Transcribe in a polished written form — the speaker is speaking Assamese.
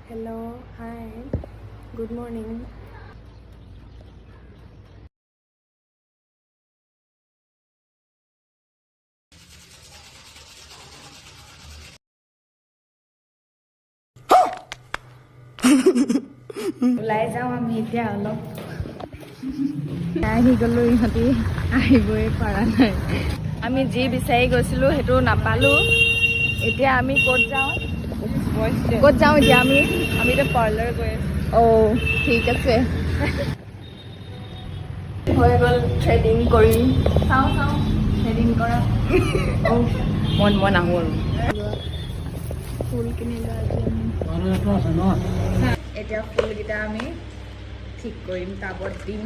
Hello, hi, good morning. ওলাই যাওঁ আমি এতিয়া অলপ আহি গ'লো ইহঁতি আহিবই পৰা নাই আমি যি বিচাৰি গৈছিলোঁ সেইটো নাপালোঁ এতিয়া আমি ক'ত যাওঁ এতিয়া আমি এতিয়া পাৰ্লাৰ গৈ আছোঁ ঠিক আছে হৈ গ'ল থ্ৰেডিং কৰি চাওঁ থ্ৰেডিং কৰা মই নাহোঁ আৰু ফুল কিনিলোঁ আজি আমি এতিয়া ফুলকেইটা আমি ঠিক কৰিম টাবত দিম